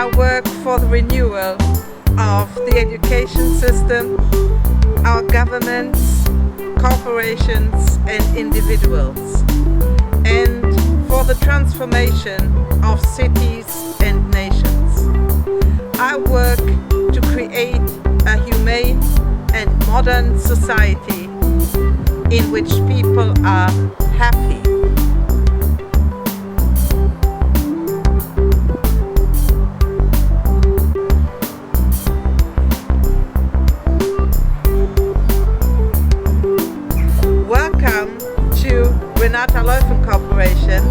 I work for the renewal of the education system, our governments, corporations and individuals, and for the transformation of cities and nations. I work to create a humane and modern society in which people are happy. Welcome to Renata Leuven Corporation.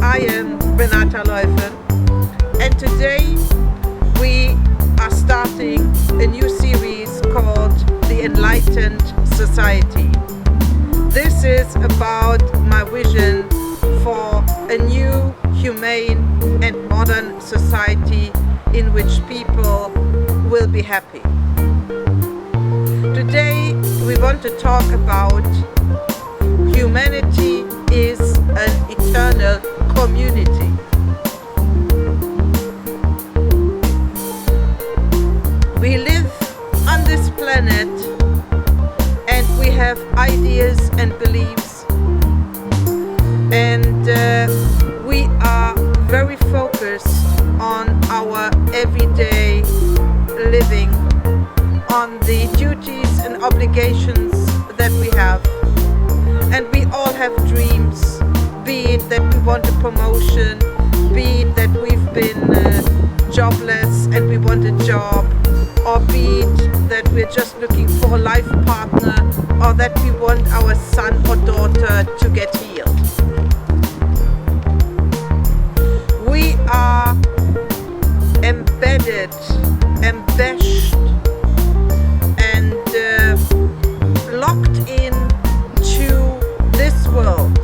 I am Renata Leuven, and today we are starting a new series called the Enlightened Society. This is about my vision for a new, humane and modern society in which people will be happy. Today we want to talk about humanity is an eternal community. We live on this planet and we have ideas and beliefs, and we are very focused on our everyday living, on the duties and obligations that we have. And we all have dreams, be it that we want a promotion, be it that we've been jobless and we want a job, or be it that we're just looking for a life partner, or that we want our son or daughter to get healed. We are embedded, embellished, and locked in this world.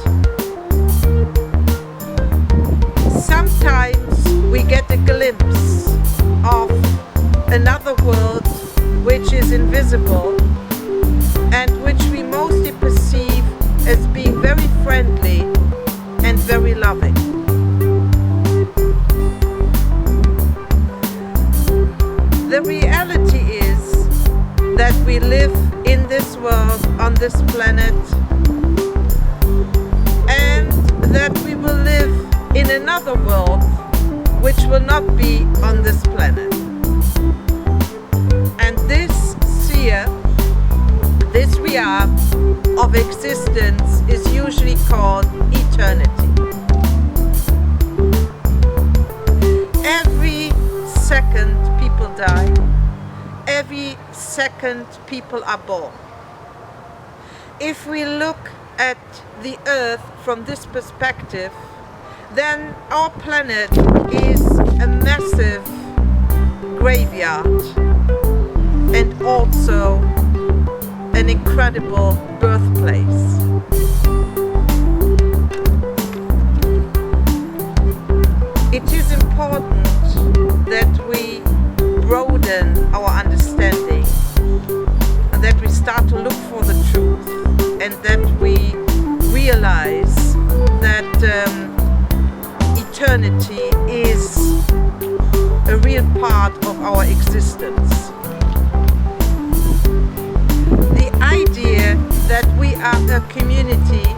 Sometimes we get a glimpse of another world which is invisible and which we mostly perceive as being very friendly and very loving. The reality is that we live in this world, on this planet, and that we will live in another world which will not be on this planet. And this sphere, this realm of existence is usually called eternity. Every second people die. Every second people are born. If we look at the Earth from this perspective, then our planet is a massive graveyard and also an incredible birthplace. It is important that we broaden our understanding and that we start to look for the truth, and that we realize that eternity is a real part of our existence. The idea that we are a community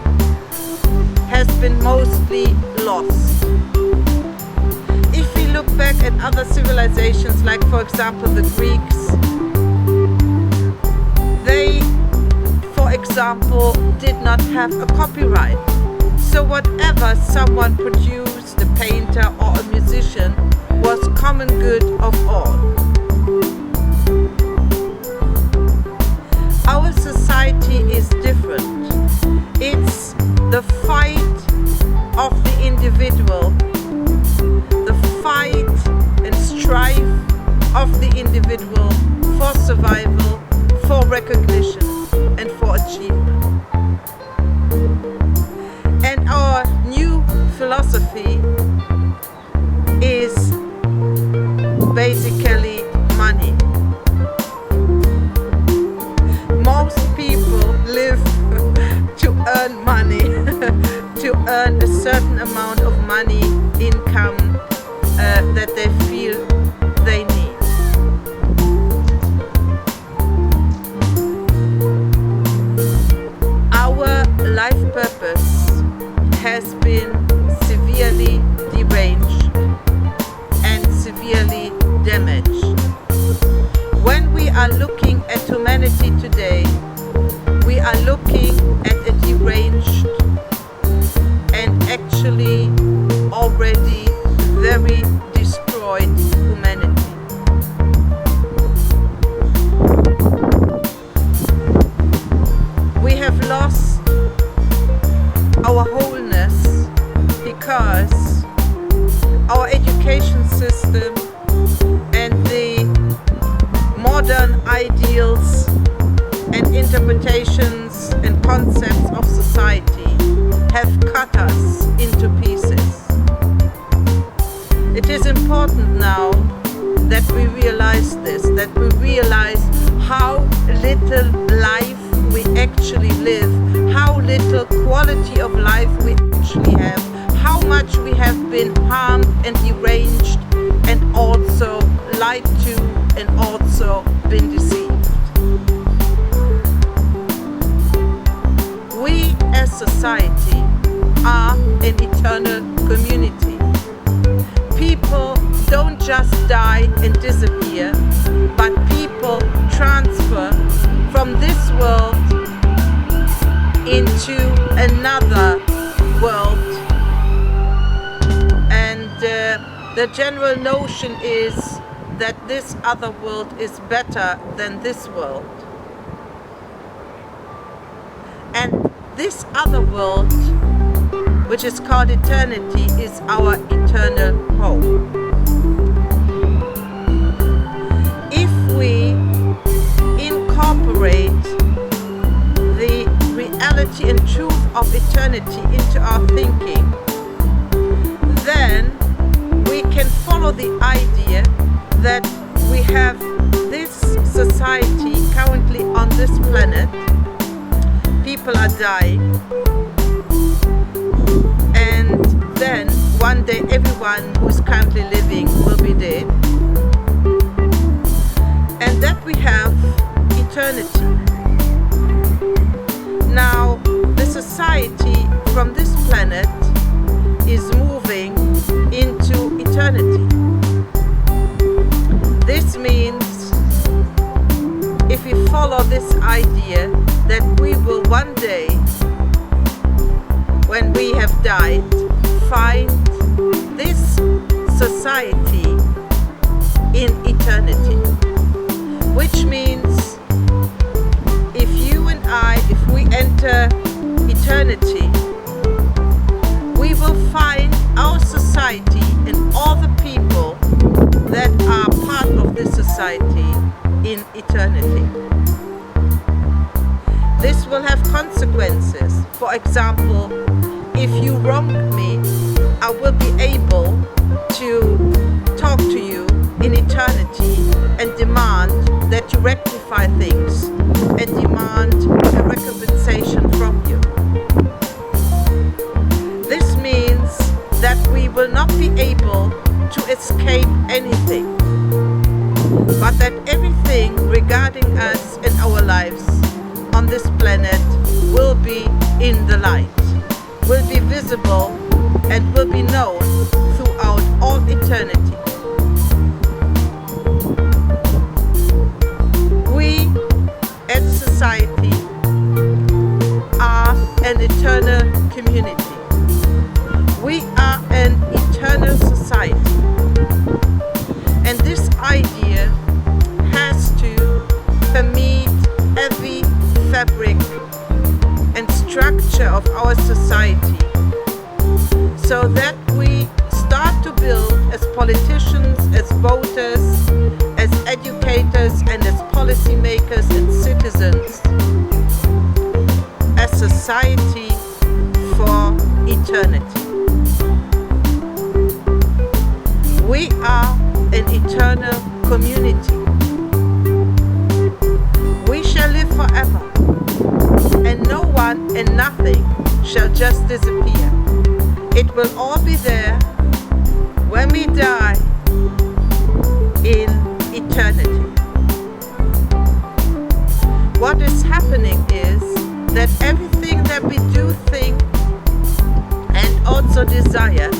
has been mostly lost. If we look back at other civilizations, like for example the Greeks, they, for example, did not have a copyright. So whatever someone produced, a painter or a musician, was common good of all. Our society is different. It's the fight of the individual, the fight and strife of the individual for survival, for recognition and for achievement. And our new philosophy is basically money. Most people live to earn money, to earn a certain amount of money, income that they feel we are looking at humanity today, we are looking at a deranged and actually already very destroyed humanity. We have lost our wholeness because our education system and the modern ideals and interpretations and concepts of society have cut us into pieces. It is important now that we realize this, that we realize how little life we actually live, how little quality of life we actually have, how much we have been harmed and deranged and also lied to and also been deceived. We as society are an eternal community. People don't just die and disappear, but people transfer from this world into another world. And the general notion is that this other world is better than this world. And this other world, which is called eternity, is our eternal home. If we incorporate the reality and truth of eternity into our thinking, then we can follow the idea that we have this society currently on this planet. People are dying, and then one day everyone who's currently living will be dead, and that we have eternity. Now, the society from this planet is moving into eternity. This means if we follow this idea that we will one day, when we have died, find this society in eternity. Which means if you and I, if we enter eternity, we will find our society and all the people that are part of this society in eternity. This will have consequences. For example, if you wrong me, I will be able to talk to you in eternity and demand that you rectify things and demand a recompensation from you. This means that we will not be able to escape anything, but that everything regarding us and our lives on this planet will be in the light, will be visible, and will be known throughout all eternity. We as a society are an eternal community. We are an eternal society. And this idea has to permeate every fabric and structure of our society, so that we start to build, as politicians, as voters, as educators, and as policymakers and citizens, a society for eternity. We are an eternal community. We shall live forever, and no one and nothing shall just disappear. It will all be there when we die in eternity. What is happening is that everything that we do, think, and also desire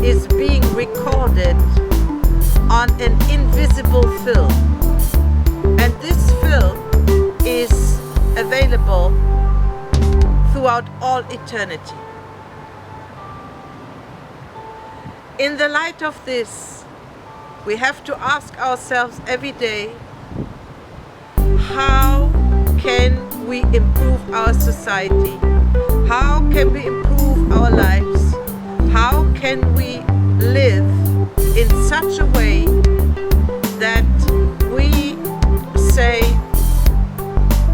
is being recorded on an invisible film. And this throughout all eternity. In the light of this, we have to ask ourselves every day, how can we improve our society? How can we improve our lives? How can we live in such a way that we say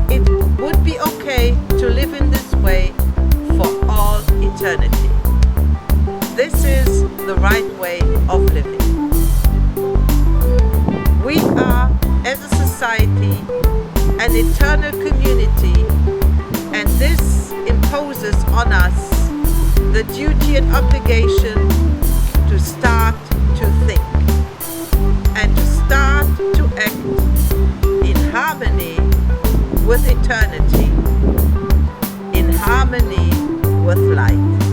it would be okay to live in this way for all eternity? This is the right way of living. We are, as a society, an eternal community, and this imposes on us the duty and obligation to start to think and to start to act in harmony with eternity, in harmony with light.